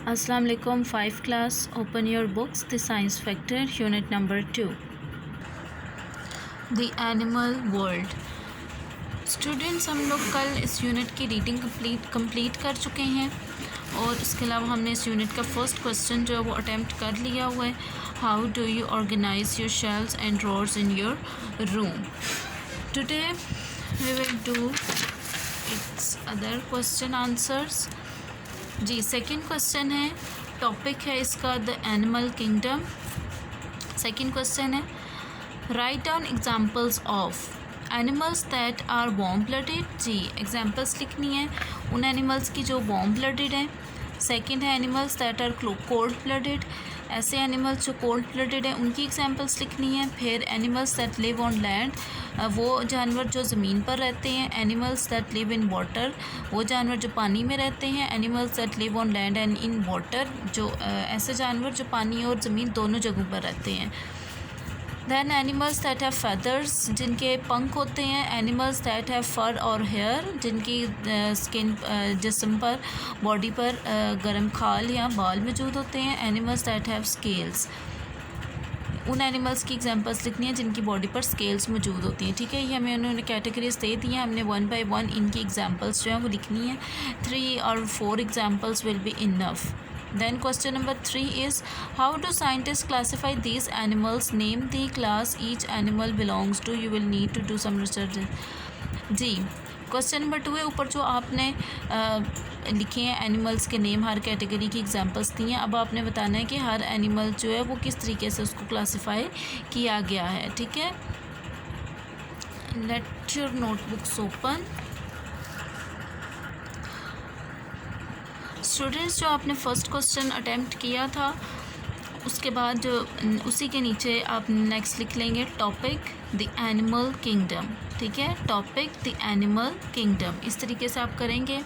Assalamu alaikum 5 class. Open your books. The science factor unit number 2. The animal world. Students हम लोग कल इस unit की reading complete कर चुके हैं और इसके अलावा हमने इस यूनिट का फर्स्ट क्वेश्चन जो है वो अटैम्प्ट कर लिया हुआ है. How do you organise your shelves and drawers in your room. Today we will do its other question answers. जी सेकंड क्वेश्चन है, टॉपिक है इसका the animal kingdom. Second question है write down examples of animals that are warm blooded. जी examples लिखनी है उन animals की जो वार्म ब्लडेड हैं. सेकंड है animals that are cold blooded. ऐसे एनिमल्स जो कोल्ड ब्लडेड हैं उनकी एग्जांपल्स लिखनी है. फिर animals that live on land, वो जानवर जो ज़मीन पर रहते हैं. Animals that live in water, वो जानवर जो पानी में रहते हैं. Animals that live on land and in water, जो ऐसे जानवर जो पानी और ज़मीन दोनों जगहों पर रहते हैं. Then animals that have feathers, जिनके पंख होते हैं. एनिमल्स दैट हैव फर और हेयर, जिनकी स्किन जिस्म पर बॉडी पर गर्म खाल या बाल मौजूद होते हैं. एनिमल्स दैट हैव स्केल्स, उन एनिमल्स की एग्जांपल्स लिखनी है जिनकी बॉडी पर स्केल्स मौजूद होती हैं. ठीक है, ये हमें उन्होंने कैटेगरीज दे दी हैं, हमने 1 by 1 इनकी एग्जांपल्स जो हैं वो लिखनी है. 3 और 4 examples will be enough. Then question number 3 is how do scientists classify these animals? Name the class each animal belongs to. You will need to do some research. जी क्वेश्चन नंबर 2 है. ऊपर जो आपने लिखे हैं एनिमल्स के name, हर category की एग्जांपल्स दी हैं. अब आपने बताना है कि हर एनिमल जो है वो किस तरीके से उसको क्लासीफाई किया गया है. ठीक है, let your notebooks open. Students जो आपने फ़र्स्ट क्वेश्चन अटैम्प्ट किया था उसके बाद जो उसी के नीचे आप नेक्स्ट लिख लेंगे टॉपिक द एनिमल किंगडम. ठीक है, टॉपिक द एनिमल किंगडम, इस तरीके से आप करेंगे.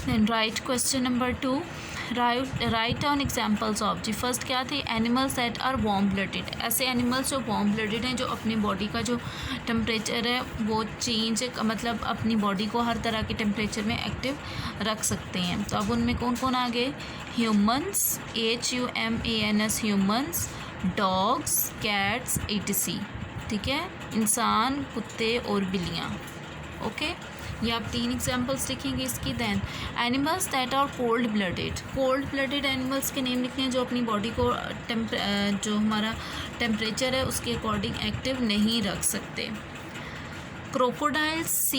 Then write question number 2, write down examples of. जी फर्स्ट क्या थी, animals that are warm blooded. ऐसे एनिमल्स जो वार्म ब्लडेड हैं, जो अपनी बॉडी का जो टेम्परेचर है वो चेंज, मतलब अपनी बॉडी को हर तरह के टेम्परेचर में एक्टिव रख सकते हैं. तो अब उनमें कौन कौन आ गए, humans, HUMANS humans, dogs, cats, etc. ठीक है, इंसान, कुत्ते और बिल्लियाँ. ओके, ये आप 3 एग्जांपल्स लिखेंगे इसकी. Then animals that are cold blooded animals के नेम लिखने हैं जो अपनी बॉडी को जो हमारा टेम्परेचर है उसके अकॉर्डिंग एक्टिव नहीं रख सकते. Crocodiles,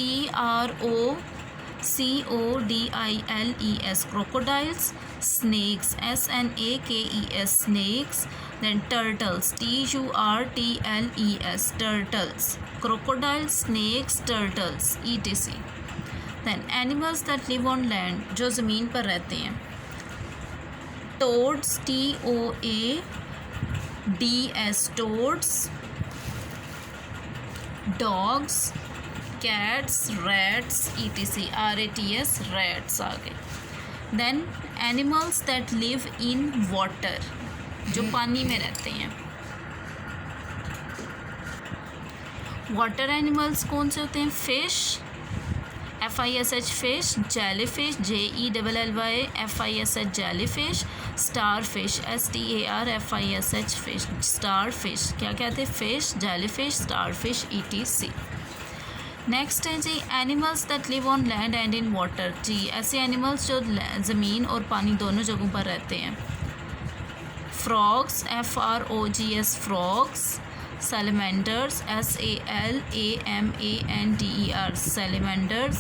CROCODILES crocodiles. Snakes, SNAKES snakes. Then turtles, TURTLES turtles. Crocodiles, snakes, turtles, etc. Then animals that live on land, जो ज़मीन पर रहते हैं. toads, TOADS toads. dogs, cats, rats, etc. RATS rats आ गए. Then animals that live in water, जो पानी में रहते हैं. वाटर एनिमल्स कौन से होते हैं, fish, FISH fish, jelly fish, JELLY FISH jelly fish, star fish, STARFISH fish, star fish. क्या कहते हैं, fish, jelly fish, star fish, etc. Next है जी animals that live on land and in water. जी ऐसे एनिमल्स जो ज़मीन और पानी दोनों जगहों पर रहते हैं. Frogs, FROGS frogs. salamanders, SALAMANDER salamanders.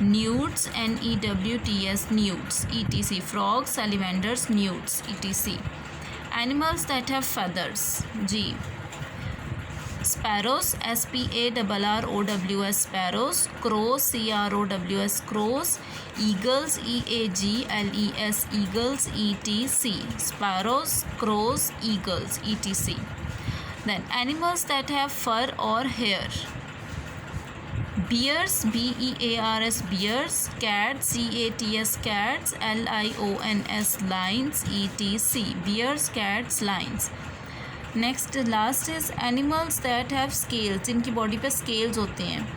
newts, NEWTS newts, etc. frogs, salamanders, newts, etc. animals that have feathers. जी sparrows, SPARROWS sparrows. crows, CROWS crows. eagles, EAGLES eagles, etc. sparrows, crows, eagles, etc. Then animals that have fur or hair. bears, BEARS bears. cats, CATS cats. LIONS lions, etc. bears, cats, lions. Next last is animals that have scales, जिनकी body पे scales होते हैं.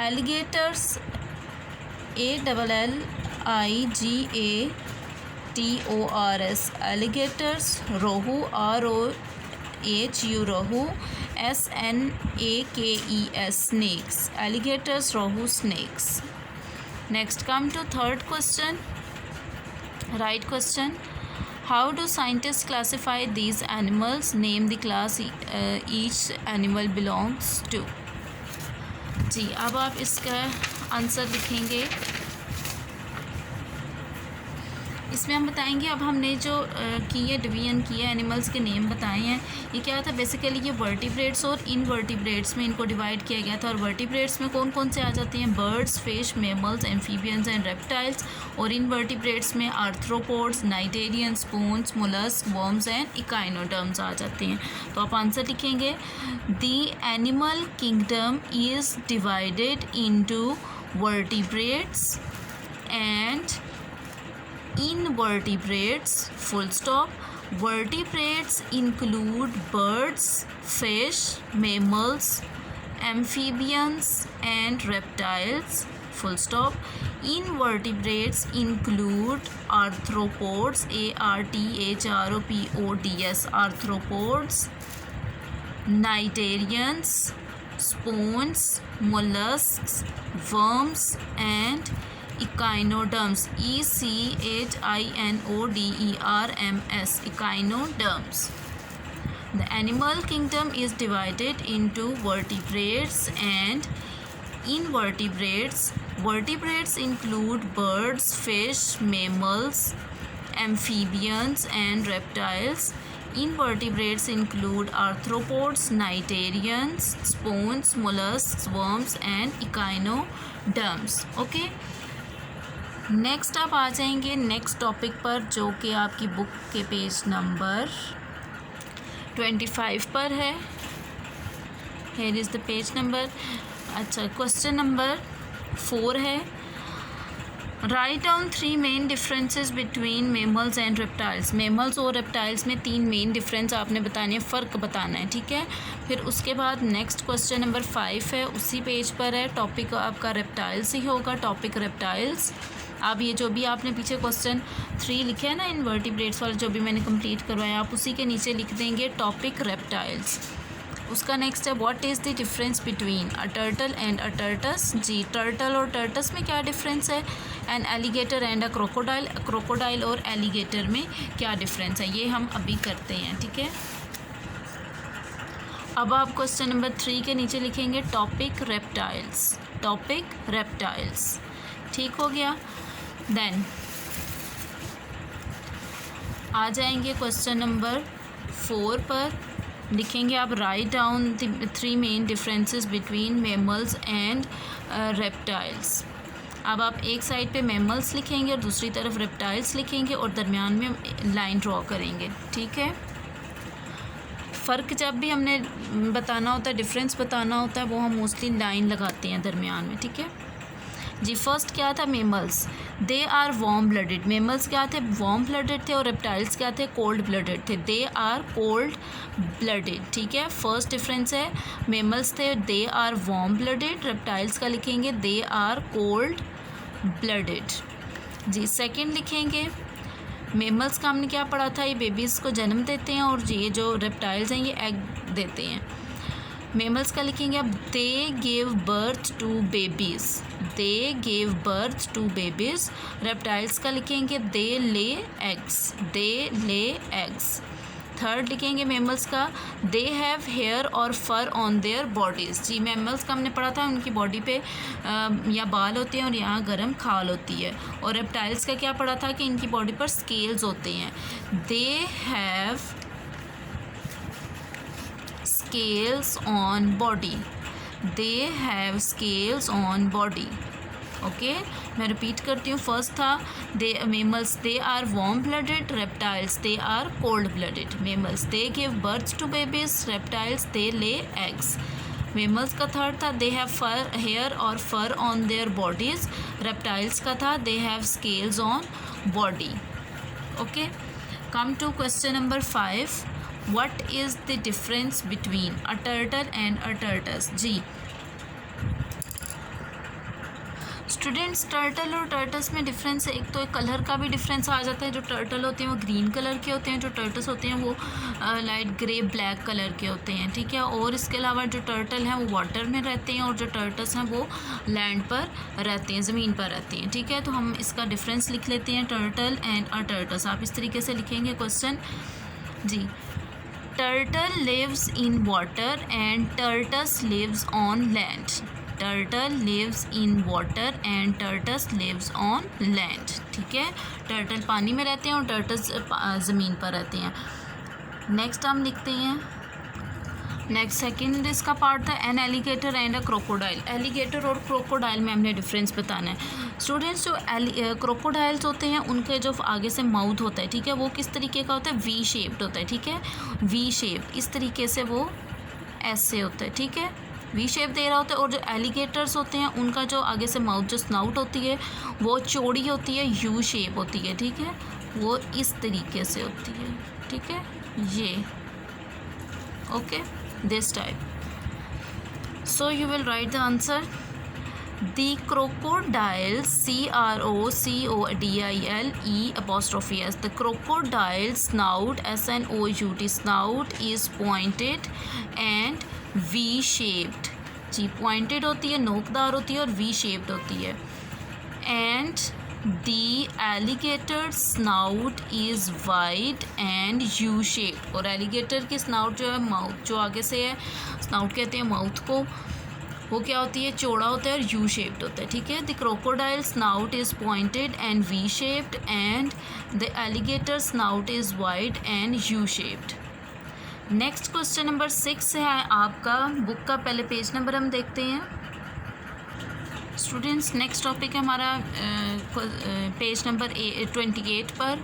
Alligators, ALLIGATORS alligators, rohu ROHU rohu, SNAKES snakes, alligators, rohu, snakes. Next, come to third question. Right question. How do scientists classify these animals? Name the class each animal belongs to. जी, अब आप इसका answer लिखेंगे. इसमें हम बताएंगे, अब हमने जो किए डिवीजन किया एनिमल्स के नेम बताए हैं. ये क्या था, बेसिकली ये वर्टिब्रेट्स और इनवर्टिब्रेट्स में इनको डिवाइड किया गया था. और वर्टिब्रेट्स में कौन कौन से आ जाते हैं? Birds, fish, mammals, amphibians and reptiles. और इनवर्टिब्रेट्स में arthropods, cnidarian, sponges, molluscs, worms and echinoderms आ जाते हैं. तो आप आंसर लिखेंगे, the animal kingdom is divided into vertebrates and invertebrates, full stop. Vertebrates include birds, fish, mammals, amphibians and reptiles, full stop. Invertebrates include arthropods, ARTHROPODS, arthropods, cnidarians, spoons, mollusks, worms and echinoderms, ECHINODERMS, echinoderms. The animal kingdom is divided into vertebrates and invertebrates. Vertebrates include birds, fish, mammals, amphibians and reptiles. Invertebrates include arthropods, cnidarians, spoons, mollusks, worms and echinoderms. Okay. Next आप आ जाएंगे next topic पर, जो कि आपकी book के page number 25 पर है. Here is the page number. अच्छा, क्वेश्चन नंबर 4 है. Write down 3 main differences between mammals and reptiles. Mammals और रेप्टाइल्स में 3 मेन डिफरेंस आपने बताने हैं, फ़र्क बताना है. ठीक है. फिर उसके बाद नेक्स्ट क्वेश्चन नंबर 5 है, उसी पेज पर है. टॉपिक आपका रेप्टाइल्स ही होगा, टॉपिक रेप्टाइल्स. अब ये जो भी आपने पीछे क्वेश्चन 3 लिखे है ना, इनवर्टिब्रेट्स वाला जो भी मैंने कंप्लीट करवाया, आप उसी के नीचे लिख देंगे टॉपिक रेप्टाइल्स. उसका नेक्स्ट है, what is the difference between a turtle and a tortoise. जी, टर्टल और टर्टस में क्या डिफरेंस है. An alligator and a crocodile. Crocodile और एलिगेटर में क्या डिफरेंस है, ये हम अभी करते हैं. ठीक है. अब आप क्वेश्चन नंबर 3 के नीचे लिखेंगे टॉपिक रेप्टाइल्स. Topic reptiles. ठीक हो गया. देन आ जाएंगे क्वेश्चन नंबर 4 पर. लिखेंगे आप, write down the 3 main differences between mammals and reptiles. अब आप एक साइड पे मैमल्स लिखेंगे और दूसरी तरफ रेप्टाइल्स लिखेंगे और दरमियान में लाइन ड्रॉ करेंगे. ठीक है. फ़र्क जब भी हमने बताना होता है, डिफरेंस बताना होता है, वो हम मोस्टली लाइन लगाते हैं दरमियान में. ठीक है जी. फर्स्ट क्या था, mammals. They are warm blooded. Mammals क्या थे, वार्म ब्लडेड थे. और रेप्टाइल्स क्या थे, कोल्ड ब्लडेड थे. They are cold blooded. ठीक है. फर्स्ट डिफरेंस है, मेमल्स थे, they are warm blooded. Reptiles का लिखेंगे, दे आर कोल्ड ब्लडेड. जी. सेकंड लिखेंगे, मेमल्स का हमने क्या पढ़ा था, ये बेबीज़ को जन्म देते हैं, और ये जो रेप्टाइल्स हैं ये एग देते हैं. मेमल्स का लिखेंगे अब, they gave birth to babies. They gave birth to babies. Reptiles का लिखेंगे, दे ले एग्स. दे ले एग्स. थर्ड लिखेंगे मेमल्स का, दे हैव हेयर और फर ऑन देयर बॉडीज़. जी, मेमल्स का हमने पढ़ा था, उनकी बॉडी पे या बाल होते हैं और यहाँ गर्म खाल होती है. और रेप्टाइल्स का क्या पढ़ा था कि इनकी बॉडी पर स्केल्स होते हैं. They have scales on body. They have scales on body. Okay, मैं रिपीट करती हूँ. फर्स्ट था, they mammals they are warm blooded. Reptiles they are cold blooded. Mammals they give birth to babies. Reptiles they lay eggs. Mammals का third था, they have fur hair और fur on their bodies. Reptiles का था, they have scales on body. Okay, come to question number 5. What is the difference between a turtle and a tortoise. जी, students turtle और tortoise में difference है, एक तो एक कलर का भी डिफरेंस आ जाता है। जो टर्टल होते हैं वो ग्रीन कलर के होते हैं, जो टर्टस होते हैं वो लाइट ग्रे ब्लैक कलर के होते हैं, ठीक है। और इसके अलावा जो टर्टल हैं वो वाटर में रहते हैं और जो टर्टस हैं वो लैंड पर रहते हैं, ज़मीन पर रहते हैं, ठीक है। तो हम इसका डिफरेंस लिख लेते हैं, टर्टल एंड अ टर्टस। आप इस तरीके से लिखेंगे क्वेश्चन जी। Turtle lives in water and tortoise lives on land. Turtle lives in water and tortoise lives on land, ठीक है। टर्टल पानी में रहते हैं और टर्टस ज़मीन पर रहते हैं। नेक्स्ट हम लिखते हैं, नेक्स्ट सेकंड इसका पार्ट था an alligator and a crocodile. Alligator और क्रोकोडाइल में हमने डिफरेंस बताना है। स्टूडेंट्स जो क्रोकोडाइल्स होते हैं उनके जो आगे से माउथ होता है, ठीक है, वो किस तरीके का होता है, वी शेप्ड होता है, ठीक है, वी शेप, इस तरीके से वो ऐसे होता है, ठीक है, वी शेप दे रहा होता है। और जो एलिगेटर्स होते हैं उनका जो आगे से माउथ जो स्नाउट होती है वो चौड़ी होती है, यू शेप होती है, ठीक है, वो इस तरीके से होती है, ठीक है, ये okay, this type. So you will write the answer. The crocodile, CROCODILE'. The crocodile snout, SNOUT, snout is pointed and V-shaped. जी, pointed होती है, नोकदार होती है और V-shaped होती है। And the alligator snout is wide and U-shaped. और alligator की snout जो है, माउथ जो आगे से है, snout कहते हैं माउथ को, वो क्या होती है, चौड़ा होता है और यू शेप्ड होता है, ठीक है। The crocodile snout is pointed and V shaped and the alligator snout is wide and U shaped. Next question number 6 है आपका बुक का, पहले पेज नंबर हम देखते हैं। स्टूडेंट्स नेक्स्ट टॉपिक है हमारा पेज नंबर 28 पर।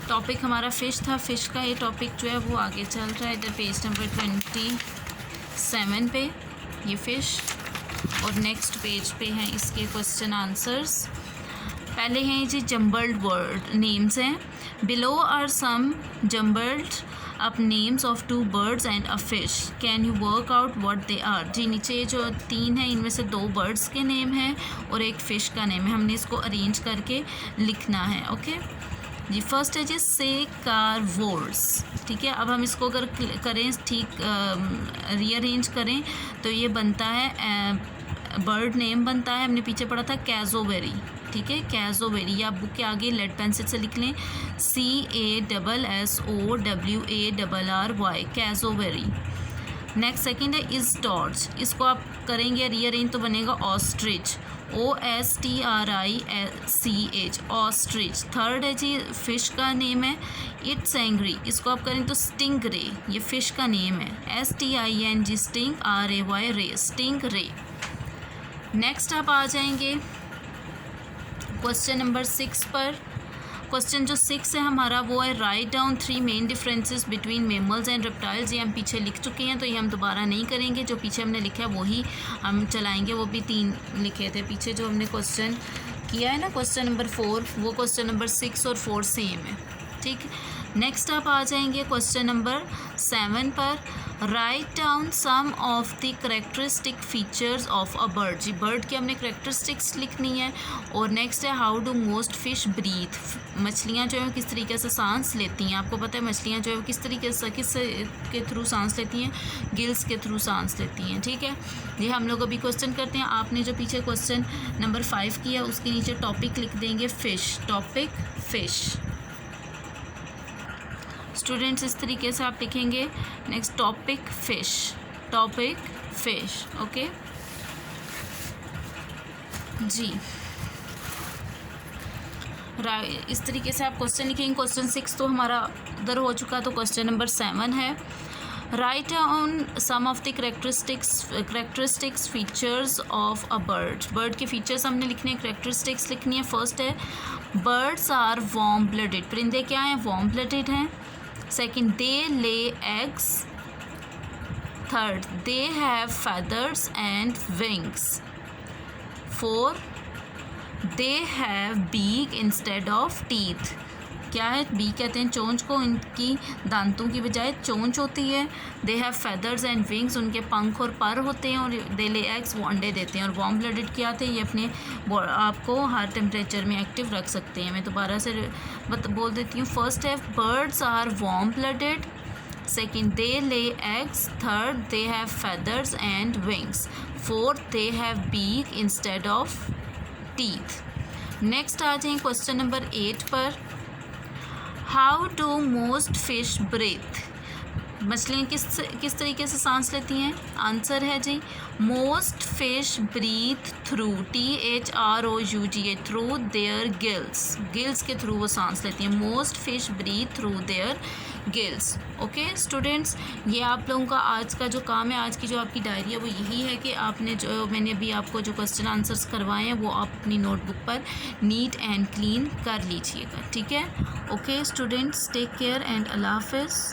टॉपिक हमारा फ़िश था, फ़िश का ये टॉपिक जो है वो आगे चल रहा है इधर पेज नंबर 27 पे, ये फ़िश। और नेक्स्ट पेज पे हैं इसके क्वेश्चन आंसर्स। पहले हैं जी जम्बल्ड वर्ड नेम्स हैं। Below are some jumbled up names of 2 birds and a fish, can you work out what they are. जी नीचे जो 3 हैं इनमें से 2 बर्ड्स के नेम हैं और एक फ़िश का नेम है, हमने इसको अरेंज करके लिखना है, ओके जी। फर्स्ट है जी सेकारवोर्स, ठीक है। अब हम इसको अगर करें ठीक रीअरेंज करें तो ये बनता है बर्ड नेम बनता है, हमने पीछे पढ़ा था कैज़ोवेरी, ठीक है, कैज़ोवेरी। या बुक के आगे लेड पेंसिल से लिख लें CASSOWARRY, कैज़ोवेरी। नेक्स्ट सेकंड है इस्टॉर्च, इसको आप करेंगे रीअरेंज तो बनेगा ऑस्ट्रिच, OSTRICH, ऑस्ट्रिच। थर्ड है जी फ़िश का नेम है इट्स एंग्री, इसको आप करें तो स्टिंग रे, ये फ़िश का नेम है, STING, स्टिंग RAY, रे, स्टिंग रे। नेक्स्ट आप आ जाएंगे क्वेश्चन नंबर 6 पर। क्वेश्चन जो 6 है हमारा वो है write down 3 main differences between mammals and reptiles. ये हम पीछे लिख चुके हैं तो ये हम दोबारा नहीं करेंगे, जो पीछे हमने लिखा है वही हम चलाएंगे। वो भी 3 लिखे थे पीछे जो हमने क्वेश्चन किया है ना, क्वेश्चन नंबर 4, वो क्वेश्चन नंबर 6 और 4 सेम है, ठीक है। नेक्स्ट आप आ जाएंगे क्वेश्चन नंबर 7 पर। Write down some of the characteristic features of a bird. जी बर्ड की हमने करेक्टरिस्टिक्स लिखनी है। और नेक्स्ट है how do most fish breathe, मछलियाँ जो है किस तरीके से सांस लेती हैं। आपको पता है मछलियाँ जो है किस तरीके से किस के थ्रू सांस लेती हैं, गिल्स के थ्रू सांस लेती हैं, ठीक है। ये हम लोग अभी क्वेश्चन करते हैं। आपने जो पीछे क्वेश्चन नंबर 5 किया उसके नीचे टॉपिक लिख देंगे फ़िश, टॉपिक फ़िश। स्टूडेंट्स इस तरीके से आप लिखेंगे। Next topic fish, topic fish, okay जी। इस तरीके से आप क्वेश्चन लिखेंगे। क्वेश्चन 6 तो हमारा उधर हो चुका, तो क्वेश्चन नंबर 7 है write down some of the characteristics features of a bird. Bird के फीचर्स हमने लिखने हैं, करेक्टरिस्टिक्स लिखनी है। फर्स्ट है बर्ड्स आर वार्म ब्लडेड, परिंदे क्या हैं, वार्म ब्लडेड हैं। Second they lay eggs. Third they have feathers and wings. 4 they have beak instead of teeth. क्या है, बी कहते हैं चोंच को, इनकी दांतों की बजाय चोंच होती है। They have feathers and wings, उनके पंख और पर होते हैं। और दे ले एग्स, वो अंडे देते हैं। और वार्म ब्लडेड क्या थे, ये अपने आपको हर टेम्परेचर में एक्टिव रख सकते हैं। मैं दोबारा से बोल देती हूँ। फर्स्ट है birds are warm blooded, second they lay eggs, third they have feathers and wings, fourth they have beak instead of teeth. Next आ जाएं क्वेश्चन नंबर 8 पर। How do most fish breathe, मछलियाँ किस तरीके से सांस लेती हैं। आंसर है जी most fish breathe through, THROUGH, through their gills, gills के थ्रू वो सांस लेती हैं। Most fish breathe through their gills. Okay students, ये आप लोगों का आज का जो काम है, आज की जो आपकी डायरी है वो यही है कि आपने जो मैंने अभी आपको जो क्वेश्चन आंसर्स करवाए हैं वो आप अपनी नोटबुक पर नीट एंड क्लीन कर लीजिएगा, ठीक है। Okay students, take care and अल्लाह हाफ़िज़।